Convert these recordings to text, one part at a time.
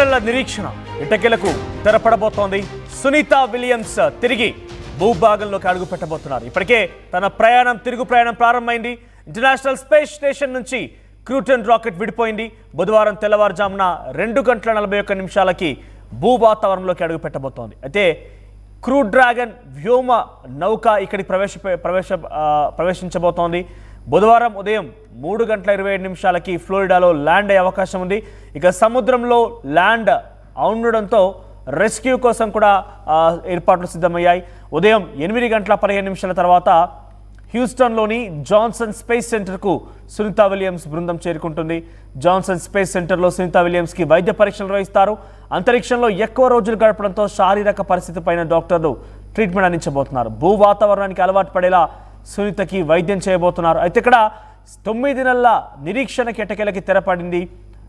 నెలల నిరీక్షణ ఇటకెలకు తెరపడబోతోంది. సునీత విలియమ్స్ తిరిగి భూభాగంలోకి అడుగు పెట్టబోతున్నారు. ఇప్పటికే తన తిరుగు ప్రయాణం ప్రారంభమైంది. ఇంటర్నేషనల్ స్పేస్ స్టేషన్ నుంచి క్రూటన్ రాకెట్ విడిపోయింది. బుధవారం తెల్లవారుజామున 2:41 భూ వాతావరణంలోకి అడుగు పెట్టబోతోంది. అయితే క్రూ డ్రాగన్ వ్యోమ నౌక ఇక్కడికి ప్రవేశించబోతోంది. బుధవారం ఉదయం 3:27 ఫ్లోరిడాలో ల్యాండ్ అయ్యే అవకాశం ఉంది. ఇక సముద్రంలో ల్యాండ్ ఉండడంతో రెస్క్యూ కోసం కూడా ఏర్పాట్లు సిద్ధమయ్యాయి. ఉదయం 8:15 తర్వాత హ్యూస్టన్లోని జాన్సన్ స్పేస్ సెంటర్కు సునీత విలియమ్స్ బృందం చేరుకుంటుంది. జాన్సన్ స్పేస్ సెంటర్లో సునీత విలియమ్స్కి వైద్య పరీక్షలు నిర్వహిస్తారు. అంతరిక్షంలో ఎక్కువ రోజులు గడపడంతో శారీరక పరిస్థితి పైన డాక్టర్లు ట్రీట్మెంట్ అందించబోతున్నారు. భూ వాతావరణానికి అలవాటు పడేలా సునీతకి వైద్యం చేయబోతున్నారు. అయితే ఇక్కడ 9 నెలల నిరీక్షణకి ఎట్టకేలకి తెరపడింది.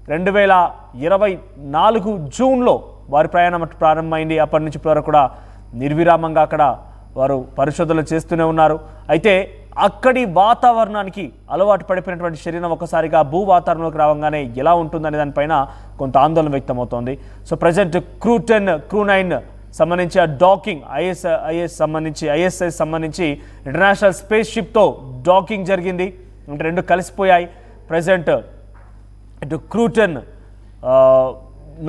2024 జూన్లో వారి ప్రయాణం ప్రారంభమైంది. అప్పటి నుంచి ఇప్పటివరకు కూడా నిర్విరామంగా అక్కడ వారు పరిశోధనలు చేస్తూనే ఉన్నారు. అయితే అక్కడి వాతావరణానికి అలవాటు పడిపోయినటువంటి శరీరం ఒకసారిగా భూ వాతావరణంలోకి రావగానే ఎలా ఉంటుందనే దానిపైన కొంత ఆందోళన వ్యక్తమవుతోంది. సో ప్రజెంట్ క్రూ9 సంబంధించి ఆ డాకింగ్ ఐఎస్ఎస్ సంబంధించి ఇంటర్నేషనల్ స్పేస్ షిప్తో డాకింగ్ జరిగింది. అంటే రెండు కలిసిపోయాయి. ప్రజెంట్ ఇటు క్రూ10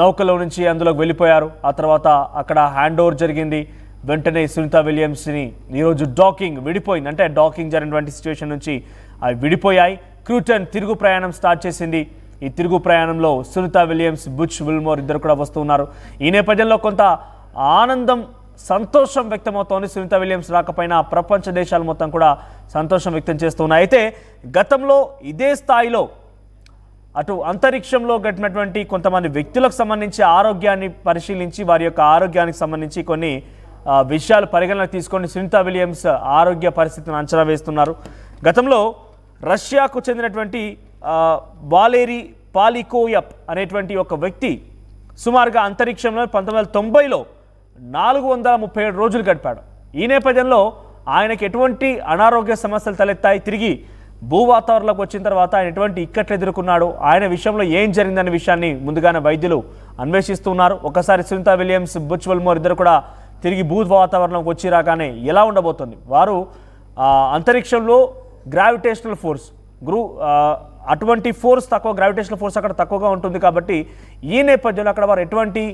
నౌకలో నుంచి అందులోకి వెళ్ళిపోయారు. ఆ తర్వాత అక్కడ హ్యాండ్ ఓవర్ జరిగింది. వెంటనే సునీత విలియమ్స్ని ఈరోజు డాకింగ్ విడిపోయింది. అంటే డాకింగ్ జరిగినటువంటి సిచ్యువేషన్ నుంచి అవి విడిపోయాయి. క్రూ10 తిరుగు ప్రయాణం స్టార్ట్ చేసింది. ఈ తిరుగు ప్రయాణంలో సునీత విలియమ్స్, బుచ్ విల్మోర్ ఇద్దరు కూడా వస్తున్నారు. ఈ నేపథ్యంలో కొంత ఆనందం, సంతోషం వ్యక్తమవుతోంది. సునీత విలియమ్స్ రాకపోయినా ప్రపంచ దేశాలు మొత్తం కూడా సంతోషం వ్యక్తం చేస్తున్నాయి. అయితే గతంలో ఇదే స్థాయిలో అటు అంతరిక్షంలో గడిపినటువంటి కొంతమంది వ్యక్తులకు సంబంధించి ఆరోగ్యాన్ని పరిశీలించి వారి యొక్క ఆరోగ్యానికి సంబంధించి కొన్ని విషయాలు పరిగణనకు తీసుకొని సునీత విలియమ్స్ ఆరోగ్య పరిస్థితిని అంచనా వేస్తున్నారు. గతంలో రష్యాకు చెందినటువంటి వాలేరీ పాలికోయప్ అనేటువంటి ఒక వ్యక్తి సుమారుగా అంతరిక్షంలో 1990లో 437 రోజులు గడిపాడు. ఈ నేపథ్యంలో ఆయనకి ఎటువంటి అనారోగ్య సమస్యలు తలెత్తాయి, తిరిగి భూ వాతావరణంలోకి వచ్చిన తర్వాత ఆయన ఎటువంటి ఇక్కట్లు ఎదుర్కొన్నాడు, ఆయన విషయంలో ఏం జరిగిందనే విషయాన్ని ముందుగానే వైద్యులు అన్వేషిస్తున్నారు. ఒకసారి సునీత విలియమ్స్, బుచ్ విల్మోర్ ఇద్దరు కూడా తిరిగి భూ వాతావరణంలోకి వచ్చి రాగానే ఎలా ఉండబోతుంది, వారు అంతరిక్షంలో గ్రావిటేషనల్ ఫోర్స్ అటువంటి ఫోర్స్ తక్కువ, గ్రావిటేషనల్ ఫోర్స్ అక్కడ తక్కువగా ఉంటుంది. కాబట్టి ఈ నేపథ్యంలో అక్కడ వారు ఎటువంటి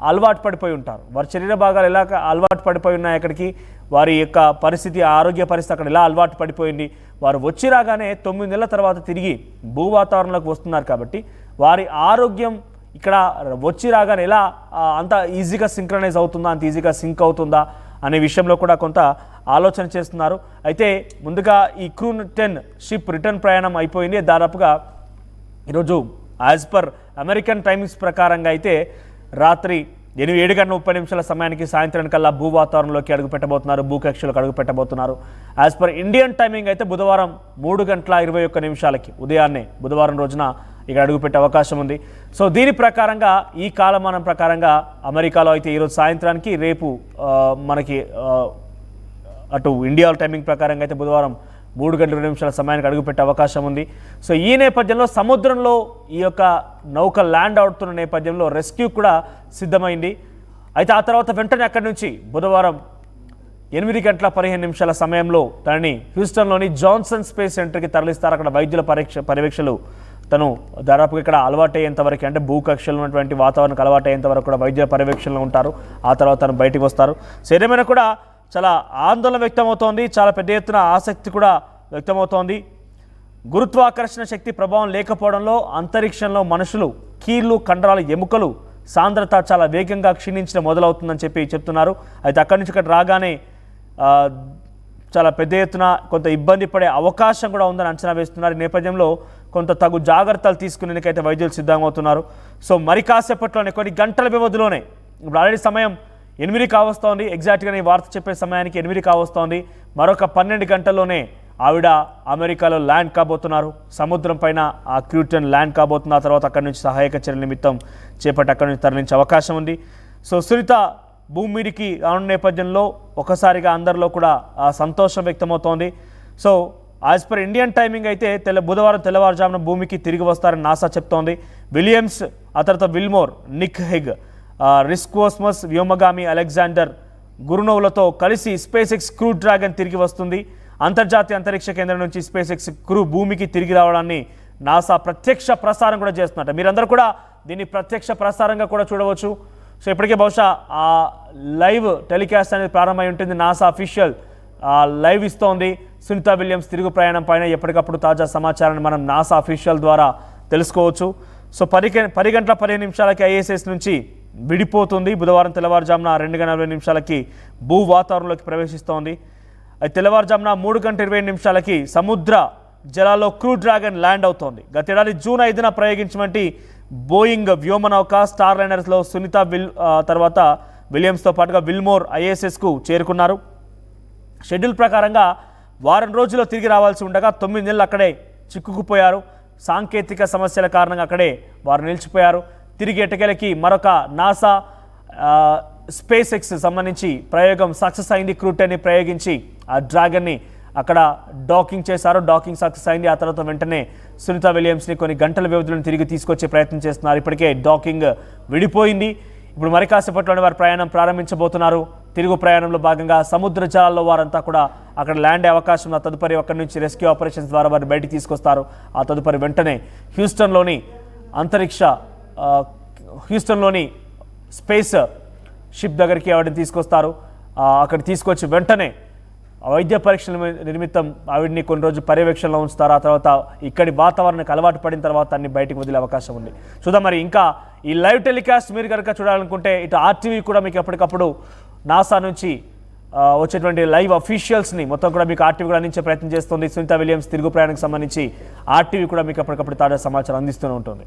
అలవాటు పడిపోయి ఉంటారు, వారి శరీర భాగాలు ఎలా అలవాటు పడిపోయి ఉన్నాయి, అక్కడికి వారి యొక్క పరిస్థితి, ఆరోగ్య పరిస్థితి అక్కడ ఎలా అలవాటు పడిపోయింది, వారు వచ్చి రాగానే 9 నెలల తర్వాత తిరిగి భూ వాతావరణంలోకి వస్తున్నారు. కాబట్టి వారి ఆరోగ్యం ఇక్కడ వచ్చి రాగానే ఎలా అంత ఈజీగా సింక్రనైజ్ అవుతుందా, అంత ఈజీగా సింక్ అవుతుందా అనే విషయంలో కూడా కొంత ఆలోచన చేస్తున్నారు. అయితే ముందుగా ఈ క్రూ10 షిప్ రిటర్న్ ప్రయాణం అయిపోయింది. దాదాపుగా ఈరోజు యాజ్ పర్ అమెరికన్ టైమింగ్స్ ప్రకారంగా అయితే రాత్రి 7:30 సమయానికి సాయంత్రం కల్లా భూ వాతావరణంలోకి అడుగు పెట్టబోతున్నారు, భూకక్షలోకి అడుగు పెట్టబోతున్నారు. యాజ్ పర్ ఇండియన్ టైమింగ్ అయితే బుధవారం 3:21 ఉదయాన్నే బుధవారం రోజున ఇక్కడ అడుగుపెట్టే అవకాశం ఉంది. సో దీని ప్రకారంగా, ఈ కాలమానం ప్రకారంగా అమెరికాలో అయితే ఈరోజు సాయంత్రానికి, రేపు మనకి అటు ఇండియా టైమింగ్ ప్రకారంగా అయితే బుధవారం 3:20 సమయానికి అడుగుపెట్టే అవకాశం ఉంది. సో ఈ నేపథ్యంలో సముద్రంలో ఈ యొక్క నౌక ల్యాండ్ అవుతున్న నేపథ్యంలో రెస్క్యూ కూడా సిద్ధమైంది. అయితే ఆ తర్వాత వెంటనే అక్కడి నుంచి బుధవారం 8:15 సమయంలో తనని హ్యూస్టన్లోని జాన్సన్ స్పేస్ సెంటర్కి తరలిస్తారు. అక్కడ వైద్యుల పర్యవేక్షలు తను దాదాపుగా ఇక్కడ అలవాటు అయ్యేంత వరకు, అంటే భూకక్షలో ఉన్నటువంటి వాతావరణానికి అలవాటు అయ్యేంత వరకు కూడా వైద్యుల పర్యవేక్షణలో ఉంటారు. ఆ తర్వాత తను బయటికి వస్తారు. సో ఏదేమైనా కూడా చాలా ఆందోళన వ్యక్తమవుతోంది, చాలా పెద్ద ఎత్తున ఆసక్తి కూడా వ్యక్తమవుతోంది. గురుత్వాకర్షణ శక్తి ప్రభావం లేకపోవడంలో అంతరిక్షంలో మనుషులు, కీళ్ళు, కండరాలు, ఎముకలు సాంద్రత చాలా వేగంగా క్షీణించడం మొదలవుతుందని చెప్తున్నారు. అయితే అక్కడి నుంచి ఇక్కడ రాగానే చాలా పెద్ద ఎత్తున కొంత ఇబ్బంది పడే అవకాశం కూడా ఉందని అంచనా వేస్తున్నారు. ఈ నేపథ్యంలో కొంత తగు జాగ్రత్తలు తీసుకునేందుకైతే వైద్యులు సిద్ధమవుతున్నారు. సో మరి కాసేపట్లోనే, కొన్ని గంటల వ్యవధిలోనే, ఇప్పుడు ఆల్రెడీ సమయం 8 కావస్తోంది, ఎగ్జాక్ట్గా ఈ వార్త చెప్పే సమయానికి 8 కావస్తోంది. మరొక 12 గంటల్లోనే ఆవిడ అమెరికాలో ల్యాండ్ కాబోతున్నారు. సముద్రం పైన ఆ క్రూ10 ల్యాండ్ కాబోతున్న తర్వాత అక్కడి నుంచి సహాయక చర్యల నిమిత్తం చేపట్టి అక్కడి నుంచి తరలించే అవకాశం ఉంది. సో సునీత భూమి మీదికి రానున్న నేపథ్యంలో ఒకసారిగా అందరిలో కూడా సంతోషం వ్యక్తమవుతోంది. So as per Indian timing అయితే బుధవారం తెల్లవారుజామున భూమికి తిరిగి వస్తారని నాసా చెప్తోంది. విలియమ్స్, ఆ తర్వాత విల్మోర్, నిక్ హెగ్, రిస్కోస్మస్ వ్యోమగామి అలెగ్జాండర్ గురునోవ్లతో కలిసి స్పేస్ ఎక్స్ క్రూ డ్రాగన్ తిరిగి వస్తుంది. అంతర్జాతీయ అంతరిక్ష కేంద్రం నుంచి స్పేస్ ఎక్స్ క్రూ భూమికి తిరిగి రావడాన్ని నాసా ప్రత్యక్ష ప్రసారం కూడా చేస్తున్నట్ట. మీరందరూ కూడా దీన్ని ప్రత్యక్ష ప్రసారంగా కూడా చూడవచ్చు. సో ఇప్పటికే బహుశా ఆ లైవ్ టెలికాస్ట్ అనేది ప్రారంభమై ఉంటుంది. నాసా అఫీషియల్ లైవ్ ఇస్తోంది. సునీత విలియమ్స్ తిరుగు ప్రయాణం పైన ఎప్పటికప్పుడు తాజా సమాచారాన్ని మనం నాసా అఫీషియల్ ద్వారా తెలుసుకోవచ్చు. సో 10 గంటల 15 నిమిషాలకి ఐఎస్ఎస్ నుంచి విడిపోతుంది. బుధవారం తెల్లవారుజామున 2 గంటల 20 నిమిషాలకి భూ వాతావరణంలోకి ప్రవేశిస్తోంది. తెల్లవారుజామున 3 గంటల 20 నిమిషాలకి సముద్ర జలాల్లో క్రూ డ్రాగన్ ల్యాండ్ అవుతోంది. గతేడాది జూన్ 5న ప్రయోగించినటువంటి బోయింగ్ వ్యోమనౌక స్టార్ లైనర్స్లో సునీత తర్వాత విలియమ్స్తో పాటుగా విల్మోర్ ఐఎస్ఎస్కు చేరుకున్నారు. షెడ్యూల్ ప్రకారంగా వారం రోజుల్లో తిరిగి రావాల్సి ఉండగా 9 నెలలు అక్కడే చిక్కుకుపోయారు. సాంకేతిక సమస్యల కారణంగా అక్కడే వారు నిలిచిపోయారు. తిరిగి ఎటకెలకి మరొక నాసా స్పేస్ ఎక్స్ సంబంధించి ప్రయోగం సక్సెస్ అయింది. క్రూటెన్ని ప్రయోగించి ఆ డ్రాగన్ని అక్కడ డాకింగ్ చేశారు. డాకింగ్ సక్సెస్ అయింది. ఆ తర్వాత వెంటనే సునీత విలియమ్స్ని కొన్ని గంటల వ్యవధిలో తిరిగి తీసుకొచ్చే ప్రయత్నం చేస్తున్నారు. ఇప్పటికే డాకింగ్ విడిపోయింది. ఇప్పుడు మరి కాసేపట్లోనే వారు ప్రయాణం ప్రారంభించబోతున్నారు. తిరుగు ప్రయాణంలో భాగంగా సముద్ర జలాల్లో వారంతా కూడా అక్కడ ల్యాండ్ అయ్యే అవకాశం ఉంది. తదుపరి అక్కడి నుంచి రెస్క్యూ ఆపరేషన్స్ ద్వారా వారిని బయటికి తీసుకొస్తారు. ఆ తదుపరి వెంటనే హ్యూస్టన్లోని స్పేస్ షిప్ దగ్గరికి ఆవిడని తీసుకొస్తారు. అక్కడ తీసుకొచ్చి వెంటనే వైద్య పరీక్షల నిమిత్తం ఆవిడ్ని కొన్ని రోజులు పర్యవేక్షణలో ఉంచుతారు. ఆ తర్వాత ఇక్కడి వాతావరణానికి అలవాటు పడిన తర్వాత అన్ని బయటకు వదిలే అవకాశం ఉంది. చూద్దాం మరి ఇంకా ఈ లైవ్ టెలికాస్ట్ మీరు కనుక చూడాలనుకుంటే ఇటు ఆర్టీవీ కూడా మీకు ఎప్పటికప్పుడు నాసా నుంచి వచ్చేటువంటి లైవ్ అఫీషియల్స్ని మొత్తం కూడా మీకు ఆర్టీవీ కూడా అందించే ప్రయత్నం చేస్తుంది. సునీత విలియమ్స్ తిరుగు ప్రయాణానికి సంబంధించి ఆర్టీవీ కూడా మీకు ఎప్పటికప్పుడు తాజా సమాచారం అందిస్తూనే ఉంటుంది.